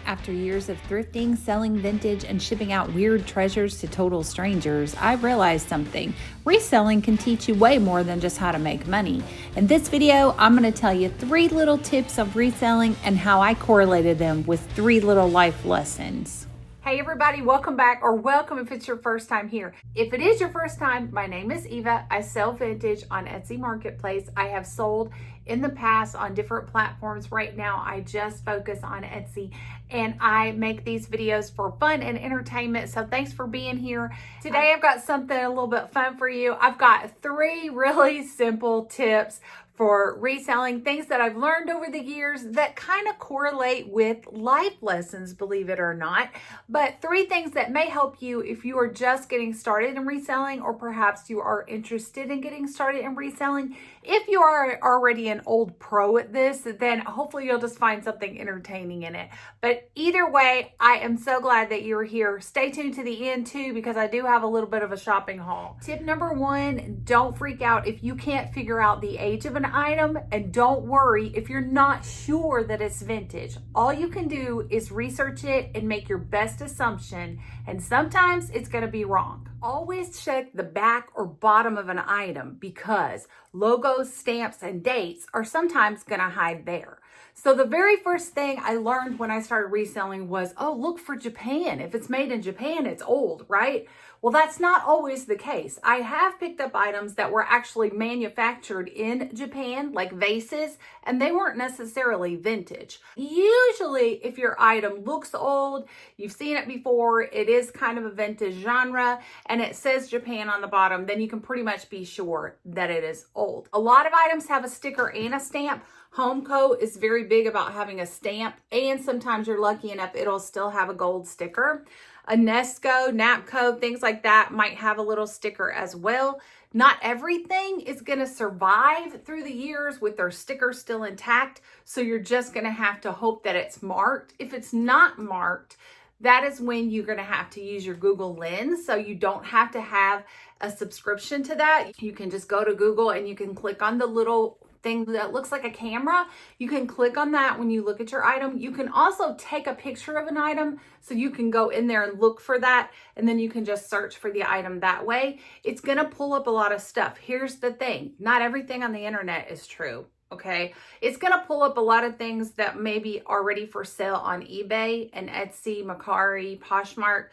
After years of thrifting, selling vintage, and shipping out weird treasures to total strangers, I realized something. Reselling can teach you way more than just how to make money. In this video, I'm going to tell you 3 little tips of reselling and how I correlated them with 3 little life lessons. Hey everybody, welcome back, or welcome if it's your first time here. If it is your first time, my name is Eva. I sell vintage on Etsy Marketplace. I have sold in the past on different platforms. Right now, I just focus on Etsy, and I make these videos for fun and entertainment. So thanks for being here. Today, I've got something a little bit fun for you. I've got 3 really simple tips for reselling, things that I've learned over the years that kind of correlate with life lessons, believe it or not. But 3 things that may help you if you are just getting started in reselling, or perhaps you are interested in getting started in reselling. If you are already an old pro at this, then hopefully you'll just find something entertaining in it. But either way, I am so glad that you're here. Stay tuned to the end too, because I do have a little bit of a shopping haul. Tip number 1, don't freak out if you can't figure out the age of an item, and don't worry if you're not sure that it's vintage. All you can do is research it and make your best assumption, and sometimes it's going to be wrong. Always check the back or bottom of an item, because logos, stamps, and dates are sometimes going to hide there. So the very first thing I learned when I started reselling was, oh, look for Japan. If it's made in Japan, it's old, right? Well, that's not always the case. I have picked up items that were actually manufactured in Japan, like vases, and they weren't necessarily vintage. Usually, if your item looks old, you've seen it before, it is kind of a vintage genre, and it says Japan on the bottom, then you can pretty much be sure that it is old. A lot of items have a sticker and a stamp. Homco is very big about having a stamp, and sometimes you're lucky enough it'll still have a gold sticker. A Nesco, Napco, things like that might have a little sticker as well. Not everything is going to survive through the years with their sticker still intact, so you're just going to have to hope that it's marked. If it's not marked, that is when you're going to have to use your Google Lens, so you don't have to have a subscription to that. You can just go to Google and you can click on the little thing that looks like a camera. You can click on that when you look at your item. You can also take a picture of an item, so you can go in there and look for that, and then you can just search for the item that way. It's going to pull up a lot of stuff. Here's the thing, not everything on the internet is true. Okay, it's going to pull up a lot of things that may be already for sale on eBay and Etsy, Mercari, Poshmark.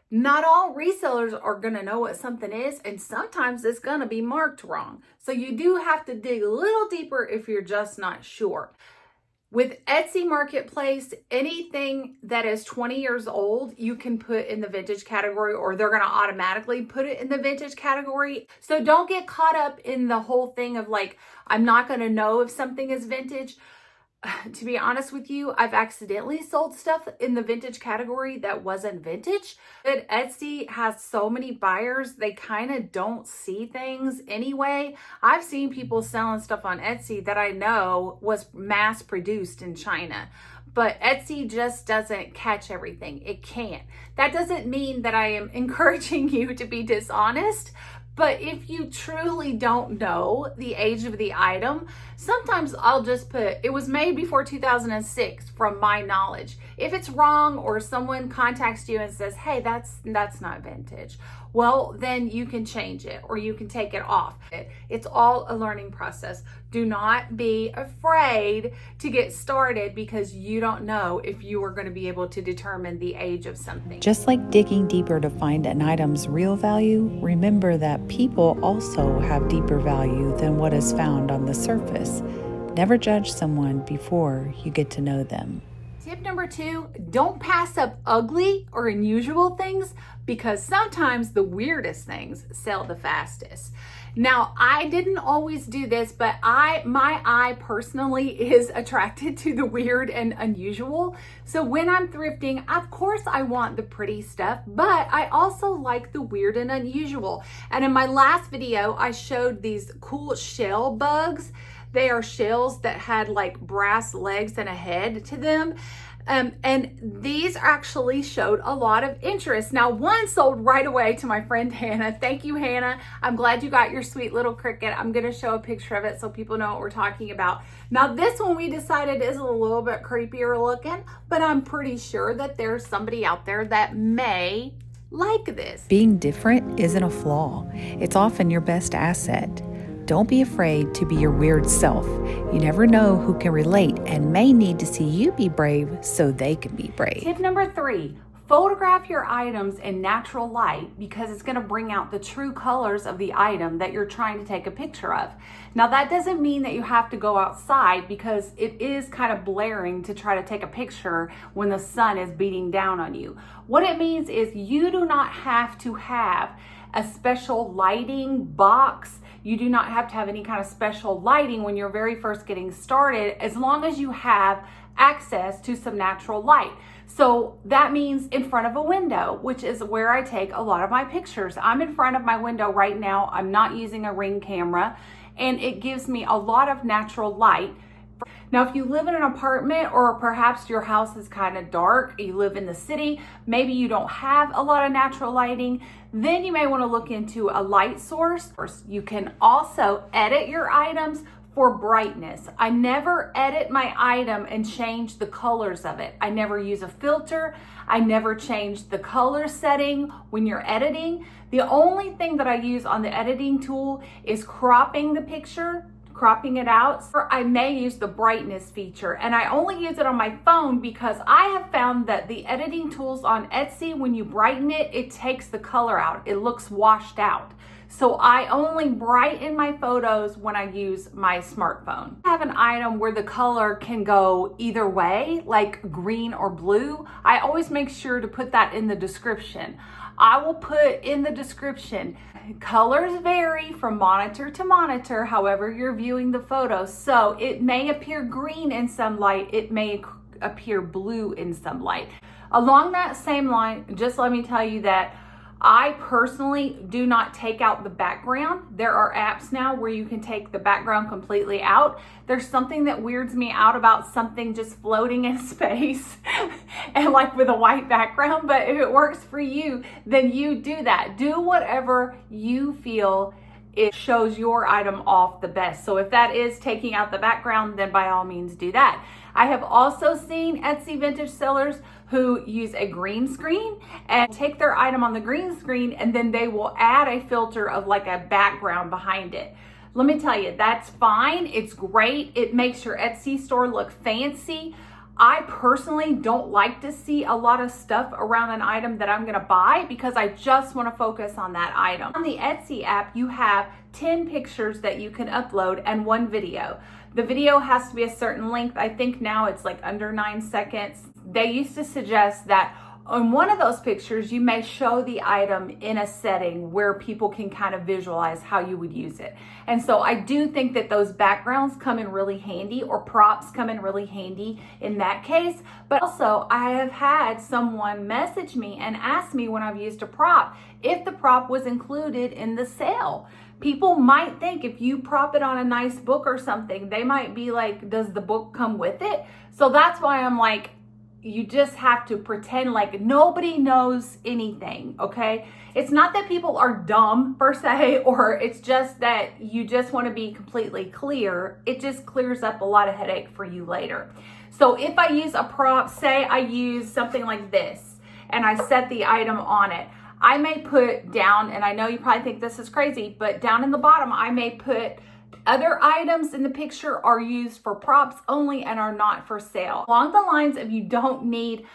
Not all resellers are going to know what something is, and sometimes it's going to be marked wrong. So you do have to dig a little deeper if you're just not sure. With Etsy Marketplace, anything that is 20 years old, you can put in the vintage category, or they're going to automatically put it in the vintage category. So don't get caught up in the whole thing of like, I'm not going to know if something is vintage. To be honest with you, I've accidentally sold stuff in the vintage category that wasn't vintage. But Etsy has so many buyers, they kind of don't see things anyway. I've seen people selling stuff on Etsy that I know was mass produced in China. But Etsy just doesn't catch everything. It can't. That doesn't mean that I am encouraging you to be dishonest. But if you truly don't know the age of the item, sometimes I'll just put, it was made before 2006 from my knowledge. If it's wrong, or someone contacts you and says, hey, that's not vintage, well, then you can change it, or you can take it off. It's all a learning process. Do not be afraid to get started, because you don't know if you are going to be able to determine the age of something. Just like digging deeper to find an item's real value, remember that people also have deeper value than what is found on the surface. Never judge someone before you get to know them. Tip number 2, don't pass up ugly or unusual things, because sometimes the weirdest things sell the fastest. Now, I didn't always do this, but my eye personally is attracted to the weird and unusual. So when I'm thrifting, of course I want the pretty stuff, but I also like the weird and unusual. And in my last video, I showed these cool shell bugs. They are shells that had like brass legs and a head to them. And these actually showed a lot of interest. Now, one sold right away to my friend Hannah. Thank you, Hannah. I'm glad you got your sweet little cricket. I'm gonna show a picture of it so people know what we're talking about. Now, this one we decided is a little bit creepier looking, but I'm pretty sure that there's somebody out there that may like this. Being different isn't a flaw. It's often your best asset. Don't be afraid to be your weird self. You never know who can relate and may need to see you be brave so they can be brave. Tip number 3, photograph your items in natural light because it's going to bring out the true colors of the item that you're trying to take a picture of. Now, that doesn't mean that you have to go outside because it is kind of blaring to try to take a picture when the sun is beating down on you. What it means is you do not have to have a special lighting box. You do not have to have any kind of special lighting when you're very first getting started, as long as you have access to some natural light. So that means in front of a window, which is where I take a lot of my pictures. I'm in front of my window right now. I'm not using a Ring camera, and it gives me a lot of natural light. Now, if you live in an apartment or perhaps your house is kind of dark, you live in the city, maybe you don't have a lot of natural lighting, then you may want to look into a light source. You can also edit your items for brightness. I never edit my item and change the colors of it. I never use a filter. I never change the color setting when you're editing. The only thing that I use on the editing tool is cropping the picture, cropping it out. Or I may use the brightness feature, and I only use it on my phone because I have found that the editing tools on Etsy, when you brighten it, it takes the color out. It looks washed out. So I only brighten my photos when I use my smartphone. I have an item where the color can go either way, like green or blue. I always make sure to put that in the description. I will put in the description, colors vary from monitor to monitor, however you're viewing the photo. So it may appear green in some light, it may appear blue in some light. Along that same line, just let me tell you that I personally do not take out the background. There are apps now where you can take the background completely out. There's something that weirds me out about something just floating in space and like with a white background, but if it works for you, then you do that. Do whatever you feel it shows your item off the best. So if that is taking out the background, then by all means do that. I have also seen Etsy vintage sellers who use a green screen and take their item on the green screen, and then they will add a filter of like a background behind it. Let me tell you, that's fine. It's great. It makes your Etsy store look fancy. I personally don't like to see a lot of stuff around an item that I'm gonna buy because I just wanna focus on that item. On the Etsy app, you have 10 pictures that you can upload and 1 video. The video has to be a certain length. I think now it's like under 9 seconds. They used to suggest that on one of those pictures, you may show the item in a setting where people can kind of visualize how you would use it. And so I do think that those backgrounds come in really handy, or props come in really handy in that case. But also I have had someone message me and ask me when I've used a prop if the prop was included in the sale. People might think if you prop it on a nice book or something, they might be like, does the book come with it? So that's why I'm like, you just have to pretend like nobody knows anything, okay? It's not that people are dumb per se, or it's just that you just want to be completely clear. It just clears up a lot of headache for you later. So if I use a prop, say I use something like this, and I set the item on it, I may put down, and I know you probably think this is crazy, but down in the bottom, I may put other items in the picture are used for props only and are not for sale. Along the lines of you don't need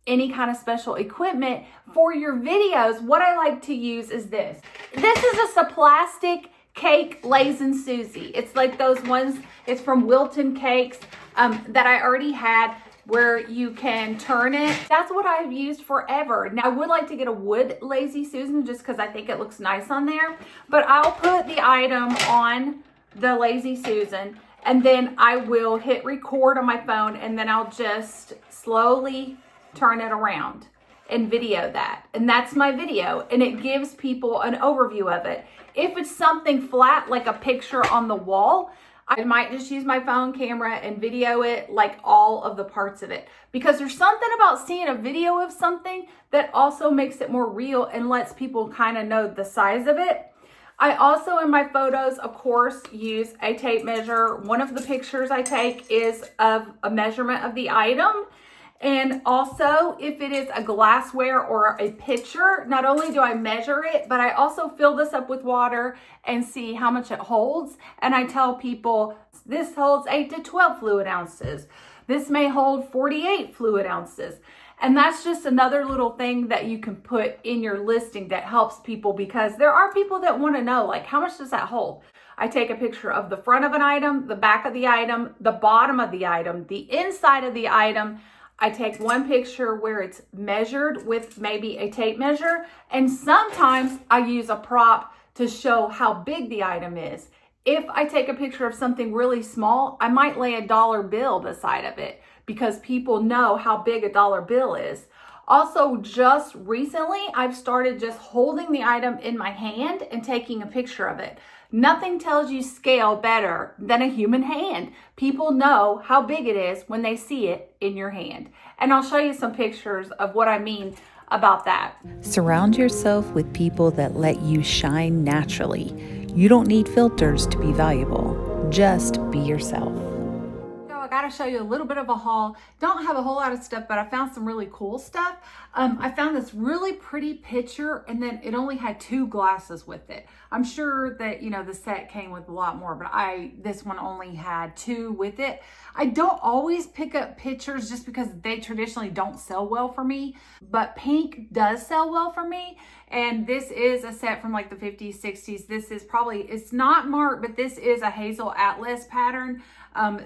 any kind of special equipment for your videos, what I like to use is this. This is just a plastic cake Lazy Susie. It's like those ones, it's from Wilton Cakes that I already had, where you can turn it. That's what I've used forever. Now I would like to get a wood Lazy Susan just because I think it looks nice on there, but I'll put the item on the Lazy Susan, and then I will hit record on my phone, and then I'll just slowly turn it around and video that. And that's my video, and it gives people an overview of it. If it's something flat like a picture on the wall, I might just use my phone camera and video it, like all of the parts of it, because there's something about seeing a video of something that also makes it more real and lets people kind of know the size of it. I also, in my photos, of course, use a tape measure. One of the pictures I take is of a measurement of the item. And also, if it is a glassware or a pitcher, not only do I measure it, but I also fill this up with water and see how much it holds. And I tell people, this holds 8 to 12 fluid ounces. This may hold 48 fluid ounces. And that's just another little thing that you can put in your listing that helps people, because there are people that want to know, like, how much does that hold? I take a picture of the front of an item, the back of the item, the bottom of the item, the inside of the item. I take one picture where it's measured with maybe a tape measure, and sometimes I use a prop to show how big the item is. If I take a picture of something really small, I might lay a dollar bill beside of it because people know how big a dollar bill is. Also, just recently, I've started just holding the item in my hand and taking a picture of it. Nothing tells you scale better than a human hand. People know how big it is when they see it in your hand. And I'll show you some pictures of what I mean about that. Surround yourself with people that let you shine naturally. You don't need filters to be valuable. Just be yourself. I gotta show you a little bit of a haul. Don't have a whole lot of stuff, but I found some really cool stuff. I found this really pretty pitcher, and then it only had 2 glasses with it. I'm sure that, you know, the set came with a lot more, but this one only had 2 with it. I don't always pick up pitchers just because they traditionally don't sell well for me, but pink does sell well for me. And this is a set from like the 50s, 60s. This is probably, it's not marked, but this is a Hazel Atlas pattern.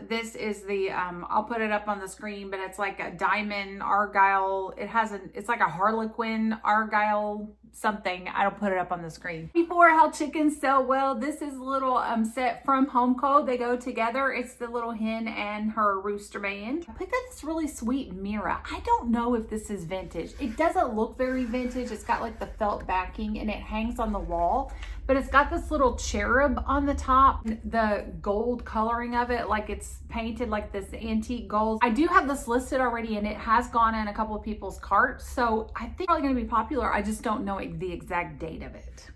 This is the, I'll put it up on the screen, but it's like a diamond argyle. It's like a harlequin argyle something. I don't put it up on the screen. Before, how chickens sell well. This is a little set from Homco. They go together. It's the little hen and her rooster man. I picked up this really sweet mirror. I don't know if this is vintage. It doesn't look very vintage. It's got like the felt backing and it hangs on the wall, but it's got this little cherub on the top. The gold coloring of it, like it's painted like this antique gold. I do have this listed already and it has gone in a couple of people's carts, so I think it's probably going to be popular. I just don't know the exact date of it.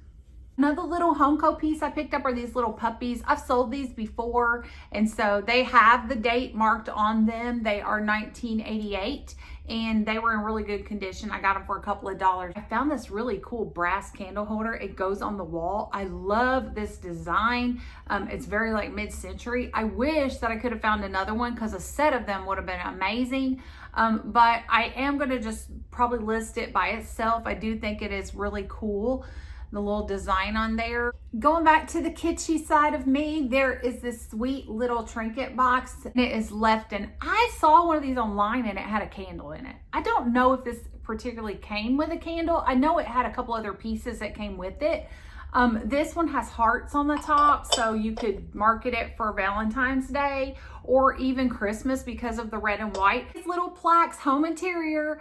Another little Homco piece I picked up are these little puppies. I've sold these before, and so they have the date marked on them. They are 1988, and they were in really good condition. I got them for a couple of dollars. I found this really cool brass candle holder. It goes on the wall. I love this design. It's very like mid-century. I wish that I could have found another one because a set of them would have been amazing. But I am going to just probably list it by itself. I do think it is really cool, the little design on there. Going back to the kitschy side of me, there is this sweet little trinket box, and it is Lefton. I saw one of these online and it had a candle in it. I don't know if this particularly came with a candle. I know it had a couple other pieces that came with it. This one has hearts on the top, so you could market it for Valentine's Day or even Christmas because of the red and white. These little plaques, home interior,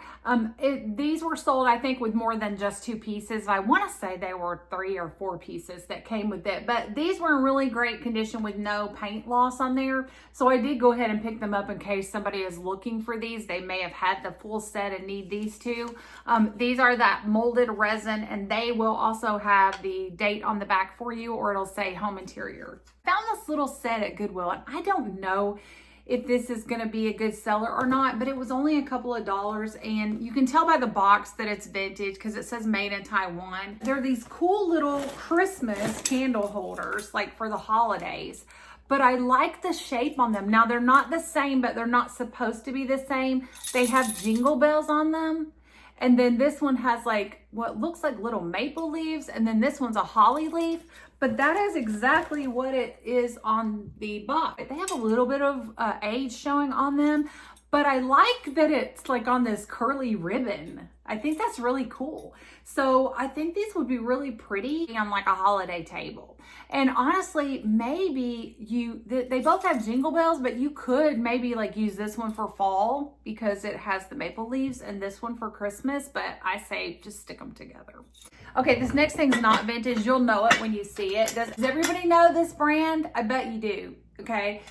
these were sold, I think, with more than just 2 pieces. I want to say they were 3 or 4 pieces that came with it, but these were in really great condition with no paint loss on there. So I did go ahead and pick them up in case somebody is looking for these. They may have had the full set and need these 2. These are that molded resin, and they will also have the date on the back for you, or it'll say home interior. Found this little set at Goodwill, and I don't know if this is going to be a good seller or not, but it was only a couple of dollars, and you can tell by the box that it's vintage because it says made in Taiwan. They're these cool little Christmas candle holders, like for the holidays, but I like the shape on them. Now, they're not the same, but they're not supposed to be the same. They have jingle bells on them. And then this one has like what looks like little maple leaves. And then this one's a holly leaf. But that is exactly what it is on the box. They have a little bit of age showing on them. But I like that it's like on this curly ribbon. I think that's really cool. So I think these would be really pretty on like a holiday table. And honestly, maybe they both have jingle bells, but you could maybe like use this one for fall because it has the maple leaves, and this one for Christmas, but I say just stick them together. Okay, this next thing's not vintage. You'll know it when you see it. Does everybody know this brand? I bet you do. okay?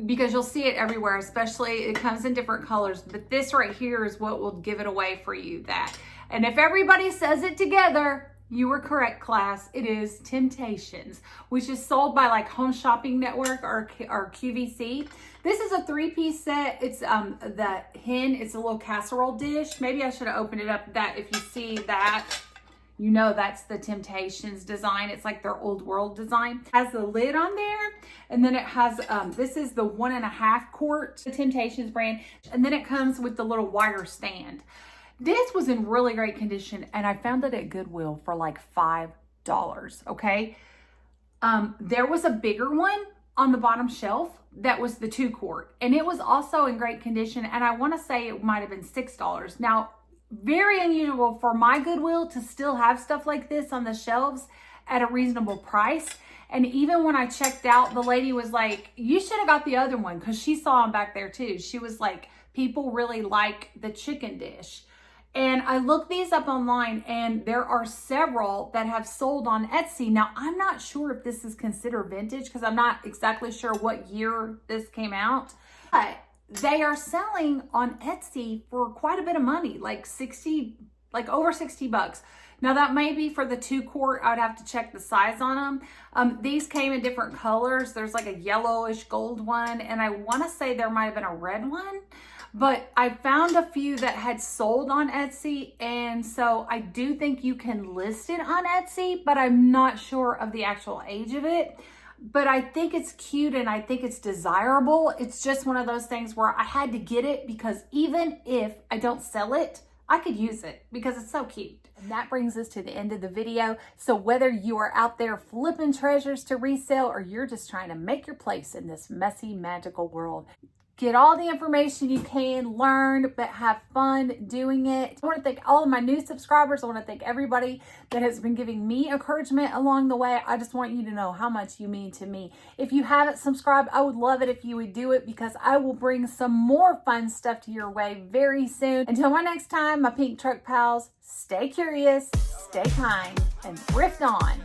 Because you'll see it everywhere, especially it comes in different colors, but this right here is what will give it away for you, that. And if everybody says it together, you were correct, class. It is Temptations, which is sold by like Home Shopping Network or QVC. This is a 3-piece set. It's the hen, it's a little casserole dish. Maybe I should have opened it up. That if you see that, you know that's the Temptations design. It's like their old world design. It has the lid on there, and then it has, this is the 1.5 quart, the Temptations brand, and then it comes with the little wire stand. This was in really great condition, and I found it at Goodwill for like $5, okay? There was a bigger one on the bottom shelf that was the 2 quart, and it was also in great condition, and I wanna say it might've been $6. Now, very unusual for my Goodwill to still have stuff like this on the shelves at a reasonable price. And even when I checked out, the lady was like, you should have got the other one, because she saw them back there too. She was like, people really like the chicken dish. And I looked these up online, and there are several that have sold on Etsy. Now, I'm not sure if this is considered vintage, because I'm not exactly sure what year this came out, but they are selling on Etsy for quite a bit of money, like over 60 bucks. Now that may be for the 2 quart. I'd have to check the size on them. These came in different colors. There's like a yellowish gold one, and I want to say there might have been a red one, but I found a few that had sold on Etsy. And so I do think you can list it on Etsy, but I'm not sure of the actual age of it. But I think it's cute, and I think it's desirable. It's just one of those things where I had to get it, because even if I don't sell it, I could use it because it's so cute. And that brings us to the end of the video. So whether you are out there flipping treasures to resell, or you're just trying to make your place in this messy, magical world, get all the information you can, learn, but have fun doing it. I want to thank all of my new subscribers. I want to thank everybody that has been giving me encouragement along the way. I just want you to know how much you mean to me. If you haven't subscribed, I would love it if you would do it, because I will bring some more fun stuff to your way very soon. Until my next time, my pink truck pals, stay curious, stay kind, and thrift on.